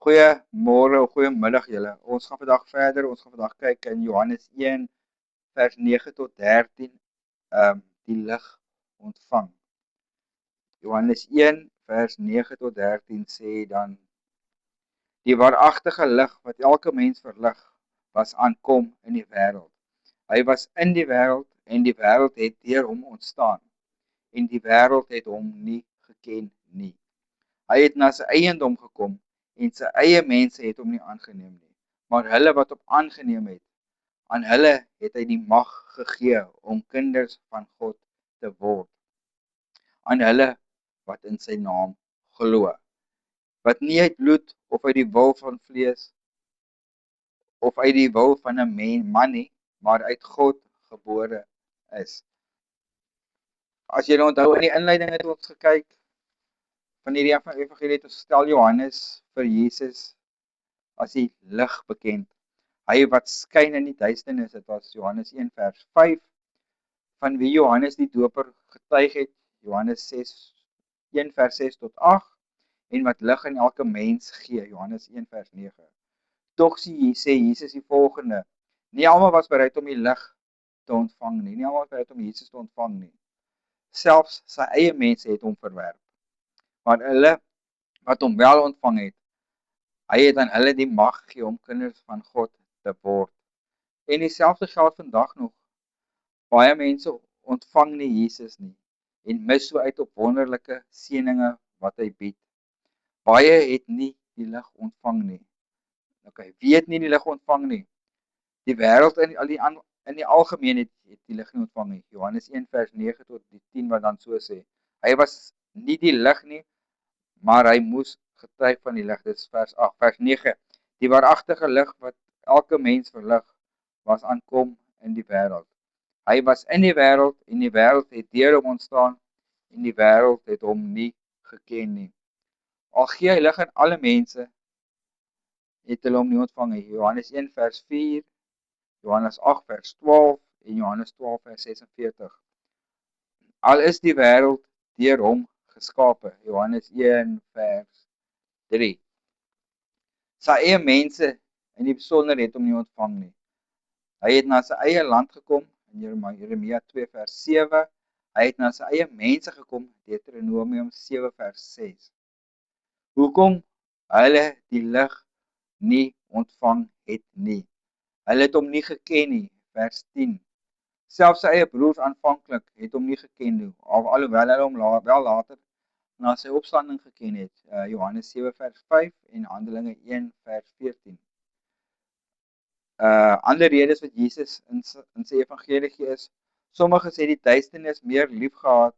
Goeiemôre of goeiemiddag julle. Ons gaan vandag verder. Ons gaan vandag kyk in Johannes 1 vers 9 tot 13, die lig ontvang. Johannes 1 vers 9 tot 13 sê dan: Die waaragtige lig wat elke mens verlig, was aankom in die wêreld. Hy was in die wêreld en die wêreld het deur hom ontstaan en die wêreld het hom nie geken nie. Hy het na sy eiendom gekom en sy eie mense het hom nie aangeneem nie. Maar hulle wat hom aangeneem het, aan hulle het hy die mag gegee om kinders van God te word. Aan hulle wat in sy naam glo. Wat nie uit bloed of uit die wil van vlees of uit die wil van 'n man nie, maar uit God gebore is. As jy onthou in die inleiding het ons gekyk van hierdie evangelie het ons gestel Johannes vir Jesus as die lig bekend. Hy wat skyn in die duisternis, dit was Johannes 1 vers 5, van wie Johannes die doper getuig het, Johannes 1 vers 6 tot 8, en wat lig aan elke mens gee, Johannes 1 vers 9. Tog sê Jesus die volgende: nie almal was bereid om die lig te ontvang nie, nie almal was bereid om Jesus te ontvang nie. Selfs sy eie mense het hom verwerp. Maar hulle wat hom wel ontvang het, hy het aan hulle die mag gegee om kinders van God te word. En dieselfde geld vandag nog. Baie mense ontvang nie Jesus nie en mis so uit op wonderlike seëninge wat hy bied. Baie het nie die lig ontvang nie. Wie het nie die lig ontvang nie? Die wêreld in die algemeen het die lig nie ontvang nie. Johannes 1 vers 9 tot die 10 wat dan so sê. Hy was nie die lig nie, maar hy moes getuig van die lig. Dit is vers 8, vers 9. Die waaragtige lig wat elke mens verlig, was aankom in die wêreld. Hy was in die wêreld en die wêreld het deur hom ontstaan en die wêreld het hom nie geken nie. Al gee hy lig aan alle mense, het hulle hom nie ontvang nie. Johannes 1 vers 4, Johannes 8 vers 12 en Johannes 12 vers 46. Al is die wêreld deur hom geskape. Johannes 1 vers 3. Sy eie mense in die besonder het hom nie ontvang nie. Hy het na sy eie land gekom, in Jeremia 2 vers 7. Hy het na sy eie mense gekom, Deuteronomium 7 vers 6. Hoekom hulle die lig nie ontvang het nie? Hulle het hom nie geken nie, vers 10. Selfs sy eie broers aanvanklik het hom nie geken nie, alhoewel hulle hom wel later na sy opstanding geken het, Johannes 7 vers 5 en Handelinge 1 vers 14. Ander redes wat Jesus in sy evangelie gee is, sommiges het die duisternis meer lief gehad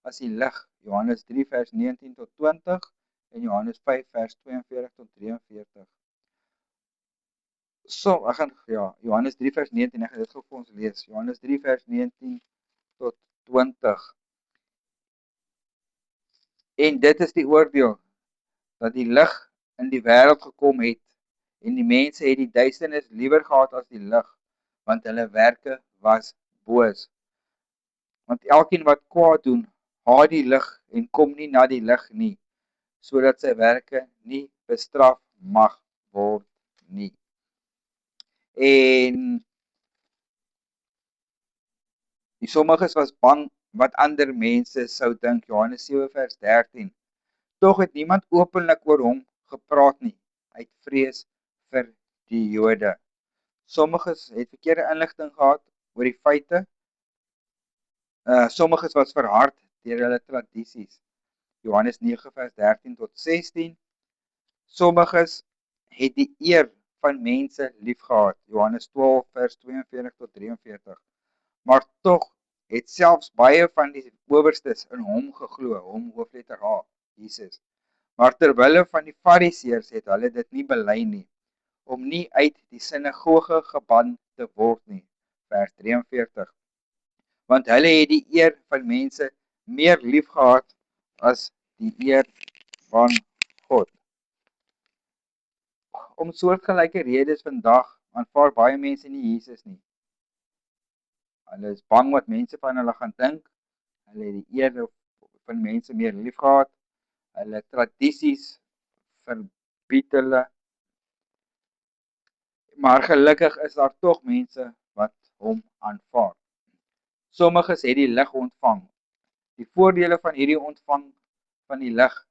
as die lig, Johannes 3 vers 19 tot 20 en Johannes 5 vers 42 tot 43. Johannes 3 vers 19, ek gaan dit gou vir ons lees. Johannes 3 vers 19 tot 20. En dit is die oordeel, dat die lig in die wêreld gekom het, en die mense het die duisternis liewer gehad as die lig, want hulle werke was boos. Want elkeen wat kwaad doen, haat die lig en kom nie na die lig nie, sodat sy werke nie bestraf mag word nie. En die sommiges was bang wat ander mense sou dink, Johannes 7 vers 13. Tog het niemand openlik oor hom gepraat nie, uit vrees vir die Jode. Sommiges het verkeerde inligting gehad oor die feite. Sommiges was verhard deur hulle tradisies. Johannes 9 vers 13 tot 16. Sommiges het die eer van mense liefgehad. Johannes 12 vers 42 tot 43. Maar tog het selfs baie van die owerstes in hom geglo, hom hoofletter H, Jesus. Maar terwille van die Fariseërs het hulle dit nie bely nie, om nie uit die sinagoge geban te word nie, vers 43. Want hulle het die eer van mense meer lief gehad as die eer van God. Om soortgelyke redes vandag aanvaar baie mense nie Jesus nie. Hulle is bang wat mense van hulle gaan dink. Hulle het die eer van mense meer lief gehad. Hulle tradisies bied hulle, maar gelukkig is daar tog mense wat hom aanvaar. Sommiges het die lig ontvang. Die voordele van hierdie ontvang van die lig,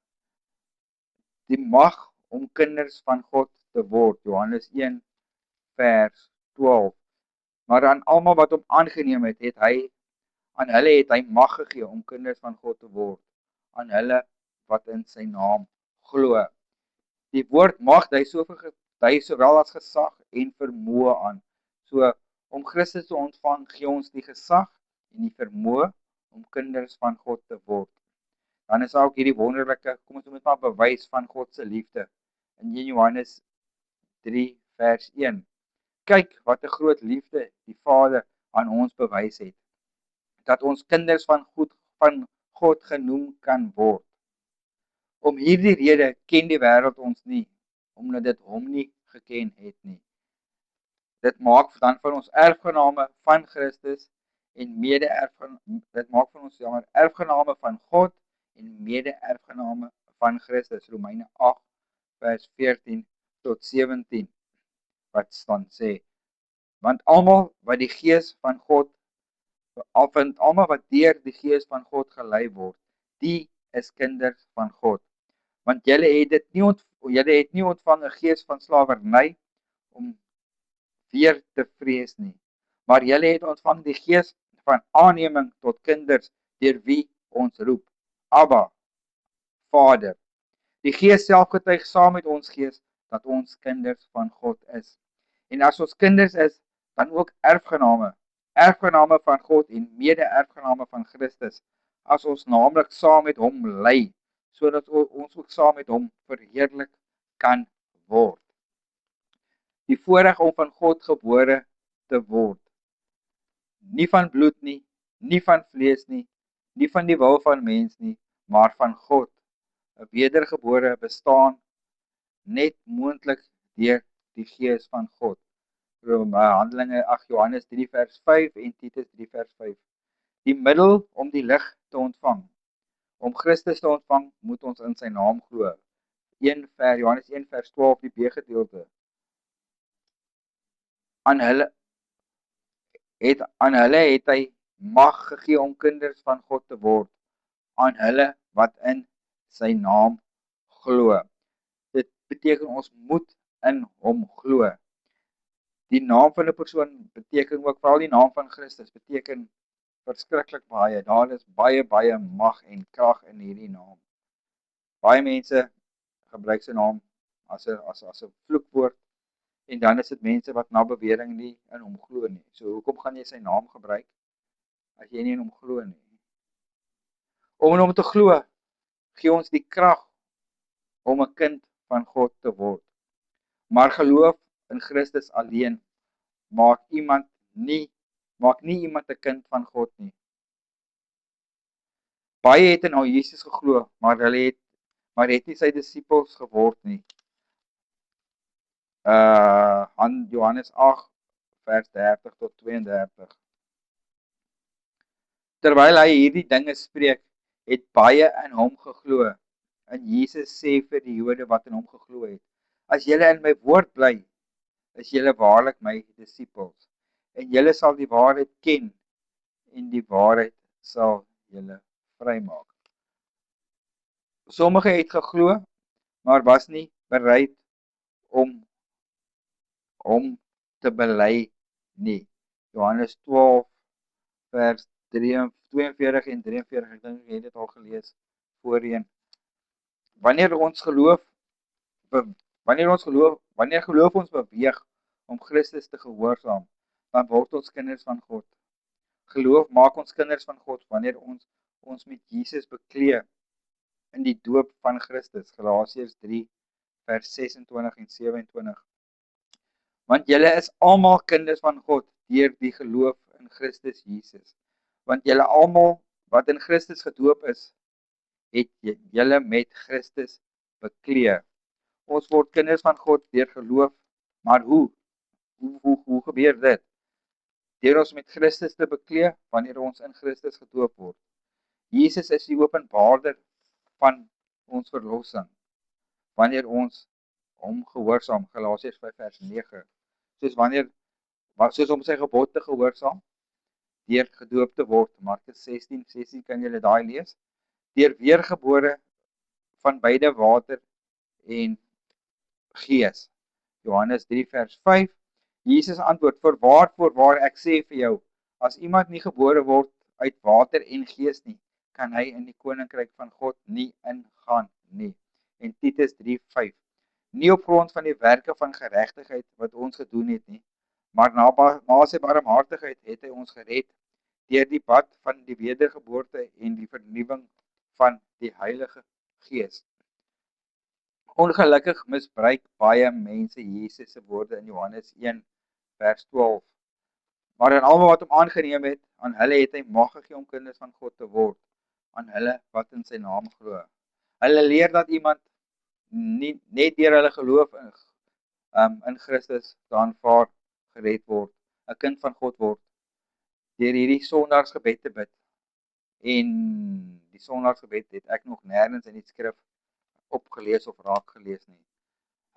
die mag om kinders van God te word, Johannes 1 vers 12. Maar aan almal wat hom aangeneem het, aan hulle het hy mag gegee om kinders van God te word, aan hulle wat in sy naam glo. Die woord mag dui sowel as gesag en vermoë aan. So om Christus te ontvang, gee ons die gesag en die vermoë om kinders van God te word. Dan is ook hierdie wonderlike, kom ons noem dit maar bewys van God se liefde in 1 Johannes 3 vers 1. Kyk wat 'n groot liefde die Vader aan ons bewys het, dat ons kinders van God genoem kan word. Om hierdie rede ken die wêreld ons nie, omdat dit hom nie geken het nie. Dit maak dan van ons erfgename van Christus en dit maak van ons erfgename van God en mede-erfgename van Christus. Romeine 8 vers 14 tot 17 wat staan sê, want almal wat die Gees van God almal wat deur die Gees van God gelei word, die is kinders van God. Want julle het nie ontvang 'n gees van slawerny om weer te vrees nie, maar julle het ontvang die gees van aanneming tot kinders, deur wie ons roep, Abba, Vader. Die Gees self getuig saam met ons gees dat ons kinders van God is. En as ons kinders is, dan ook erfgename van God en mede-erfgename van Christus, as ons naamlik saam met hom ly, sodat ons ook saam met hom verheerlik kan word. Die voorreg om van God gebore te word. Nie van bloed nie, nie van vlees nie, nie van die wil van mens nie, maar van God. 'n Wedergebore bestaan net moontlik deur die Gees van God. Handelinge 8 Johannes 3 vers 5 en Titus 3 vers 5. Die middel om die lig te ontvang. Om Christus te ontvang, moet ons in sy naam glo. Johannes 1 vers 12 die B-gedeelte. Aan hulle het hy mag gegee om kinders van God te word, aan hulle wat in sy naam glo. Dit beteken ons moet in hom glo. Die naam van 'n persoon beteken ook, veral die naam van Christus beteken verskriklik baie. Daar is baie mag en krag in hierdie naam. Baie mense gebruik sy naam as 'n vloekwoord, en dan is dit mense wat na bewering nie in hom glo nie. So hoekom gaan jy sy naam gebruik as jy nie in hom glo nie? Om in hom te glo, gee ons die krag om 'n kind van God te word. Maar geloof in Christus alleen maak nie iemand 'n kind van God nie. Baie het in Jesus geglo, maar het nie sy disippels geword nie. Johannes 8 vers 30 tot 32. Terwyl hy hierdie dinge spreek, het baie in hom geglo. En Jesus sê vir die Jode wat in hom geglo het, as julle in my woord bly, is julle waarlik my disippels, en julle sal die waarheid ken, en die waarheid sal julle vrymaak. Sommige het geglo, maar was nie bereid om hom te bely nie. Johannes 12 vers 42 en 43, ek dink jy het dit al gelees voorheen. Wanneer geloof ons beweeg om Christus te gehoorsaam, dan word ons kinders van God. Geloof maak ons kinders van God wanneer ons met Jesus beklee in die doop van Christus. Galasiërs 3 vers 26 en 27. Want julle is almal kinders van God deur die geloof in Christus Jesus. Want julle almal wat in Christus gedoop is, het julle met Christus beklee. Ons word kinders van God deur geloof, maar hoe gebeur dit? Deur ons met Christus te beklee wanneer ons in Christus gedoop word. Jesus is die openbaarder van ons verlossing. Wanneer ons hom gehoorsaam, Galasiërs 5 vers 9, soos om sy gebod te gehoorsaam, deur gedoop te word, Markus 16 kan julle daai lees, deur weergebore van beide water en gees, Johannes 3 vers 5, Jesus antwoord, voorwaar ek sê vir jou, as iemand nie gebore word uit water en gees nie, kan hy in die koninkryk van God nie ingaan nie. En Titus 3:5, nie op grond van die werke van geregtigheid wat ons gedoen het nie, maar na sy barmhartigheid het hy ons gered, deur die bad van die wedergeboorte en die vernuwing van die Heilige Gees. Ongelukkig misbruik baie mense Jesus se woorde in Johannes 1 vers 12. Maar aan almal wat hom aangeneem het, aan hulle het hy mag gegee om kinders van God te word, aan hulle wat in sy naam glo. Hulle leer dat iemand nie net deur hulle geloof in Christus aanvaar gered word, 'n kind van God word, deur hierdie sondaarsgebed te bid. En die sondaarsgebed het ek nog nêrens in die skrif opgelees of raak gelees nie.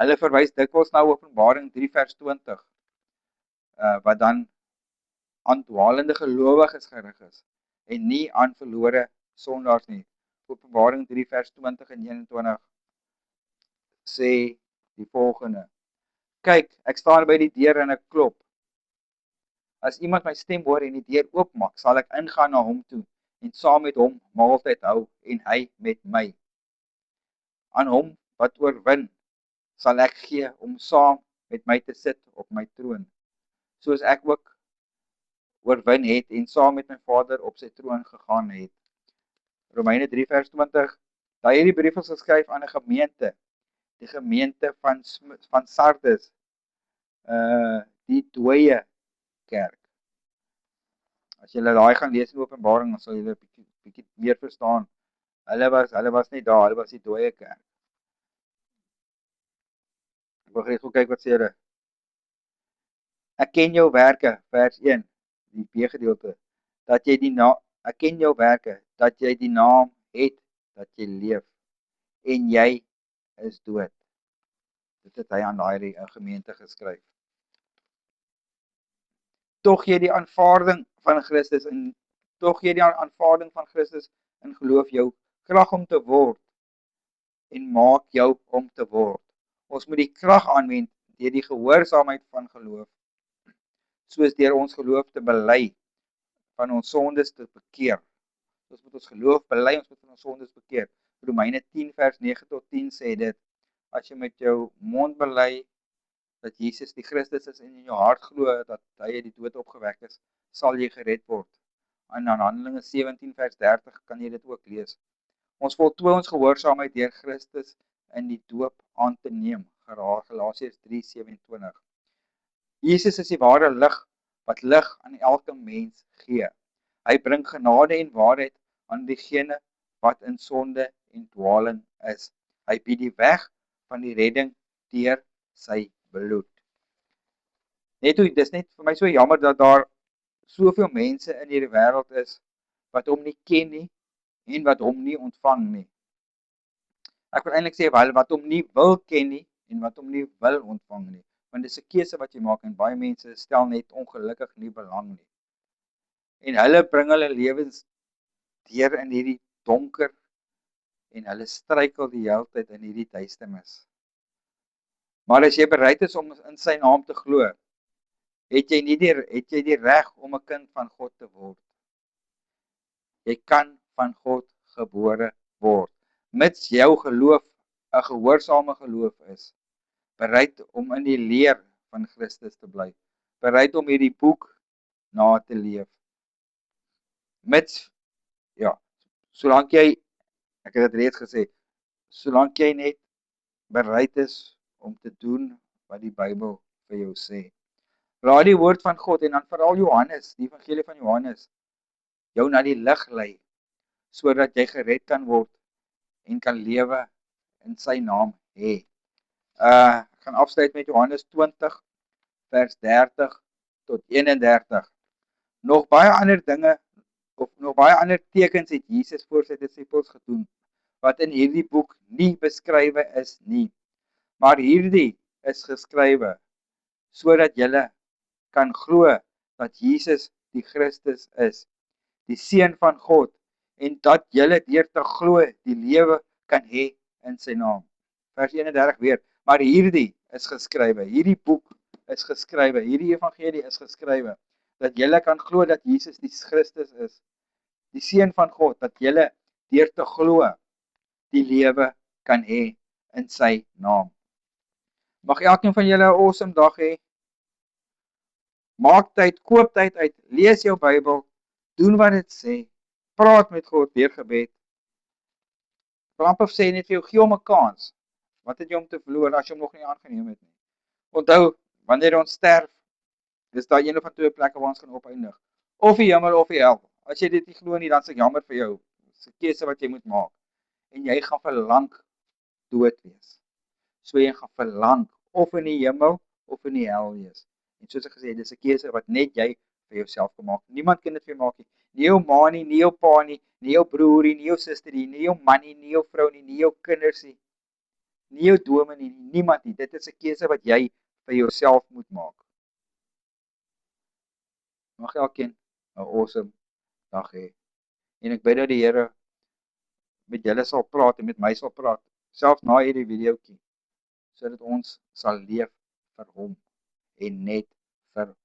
Hulle verwys dikwels na Openbaring 3 vers 20, wat dan aan dwalende gelowiges gerig is, en nie aan verlore sondaars nie. Openbaring 3 vers 20 en 21 sê die volgende, kyk, ek staan by die deur en ek klop. As iemand my stem hoor en die deur oopmaak, sal ek ingaan na hom toe, en saam met hom maaltyd hou, en hy met my. Aan hom wat oorwin, sal ek gee om saam met my te sit op my troon, soos ek ook oorwin het en saam met my Vader op sy troon gegaan het. Romeine 3 vers 20, daar hierdie brief is geskryf aan 'n gemeente, die gemeente van Sardes, die dooie kerk. As julle daai gaan lees in Openbaring, dan sal julle bietjie meer verstaan. Hulle was nie daar, hulle was die dooie kerk. Ek wil gou kyk wat sê hulle. Ek ken jou werke, vers 1, die B-gedeelte, dat jy ek ken jou werke, dat jy die naam het, dat jy leef, en jy is dood. Dit het hy aan daai gemeente geskryf. Tog jy die aanvaarding van Christus in geloof jou krag om te word, en maak jou om te word. Ons moet die krag aanwend deur die gehoorsaamheid van geloof, soos deur ons geloof te bely, van ons sondes te bekeer. Ons moet ons geloof bely, ons moet van ons sondes bekeer. Romeine 10 vers 9 tot 10 sê dit, as jy met jou mond bely dat Jesus die Christus is en in jou hart glo dat hy uit die dood opgewek is, sal jy gered word. En aan Handelinge 17 vers 30 kan jy dit ook lees. Ons voltooi ons gehoorsaamheid deur Christus in die doop aan te neem, Galasiërs 3:27. Jesus is die ware lig wat lig aan elke mens gee. Hy bring genade en waarheid aan diegene wat in sonde en dwaling is. Hy bied die weg van die redding deur sy bloed. Dis net vir my so jammer dat daar soveel mense in hierdie wêreld is wat hom nie ken nie en wat hom nie ontvang nie. Ek wil eintlik sê wat hom nie wil ken nie en wat hom nie wil ontvang nie. Want dis 'n keuse wat jy maak en baie mense stel net ongelukkig nie belang nie. En hulle bring hulle lewens deur in hierdie donker en hulle struikel die hele tyd in hierdie duisternis. Maar as jy bereid is om in sy naam te glo, het jy die reg om 'n kind van God te word. Jy kan van God gebore word, mits jou geloof 'n gehoorsame geloof is, bereid om in die leer van Christus te bly, bereid om hierdie boek na te leef. Mits, solank jy, ek het dit reeds gesê, solank jy net bereid is om te doen wat die Bybel vir jou sê. Laat die woord van God en dan veral Johannes, die evangelie van Johannes, jou na die lig lei, sodat jy gered kan word en kan lewe in sy naam hê. Ek gaan afsluit met Johannes 20 vers 30 tot 31. Nog baie ander tekens het Jesus voor sy disippels gedoen, wat in hierdie boek nie beskrywe is nie. Maar hierdie is geskrywe, sodat julle kan glo dat Jesus die Christus is, die Seun van God, en dat julle deur te glo die lewe kan hê in sy naam. Vers 31 weer, maar hierdie is geskrywe, hierdie boek is geskrywe, hierdie evangelie is geskrywe, dat julle kan glo dat Jesus die Christus is, die Seun van God, dat julle deur te glo die lewe kan hê in sy naam. Mag elkeen van julle 'n awesome dag hê. Maak tyd, koop tyd uit, lees jou Bybel, doen wat dit sê, praat met God deur gebed. Amper sê net vir jou, gee hom 'n kans. Wat het jy om te verloor as jy hom nog nie aangeneem het nie? Onthou, wanneer ons sterf, dis daar een van twee plekke waar ons gaan opeindig. Of die hemel of die hel. As jy dit nie glo nie, dan is ek jammer vir jou. Dis 'n keuse wat jy moet maak. En jy gaan vir lank dood wees. So jy gaan vir lank of in die hemel of in die hel wees. En soos ek gesê het, dis 'n keuse wat net jy vir jouself kan maak. Niemand kan dit vir jou maak nie. Nie jou ma nie, nie jou pa nie, nie jou broerie, nie jou suster nie, nie jou man nie, nie jou vrou nie, nie jou kinders nie, nie jou dominee nie, niemand nie. Dit is 'n keuse wat jy vir jouself moet maak. Mag elkeen 'n awesome dag hê. En ek bid dat die Here met julle sal praat en met my sal praat, selfs na hierdie videoetjie, sodat ons sal leef vir hom en net vir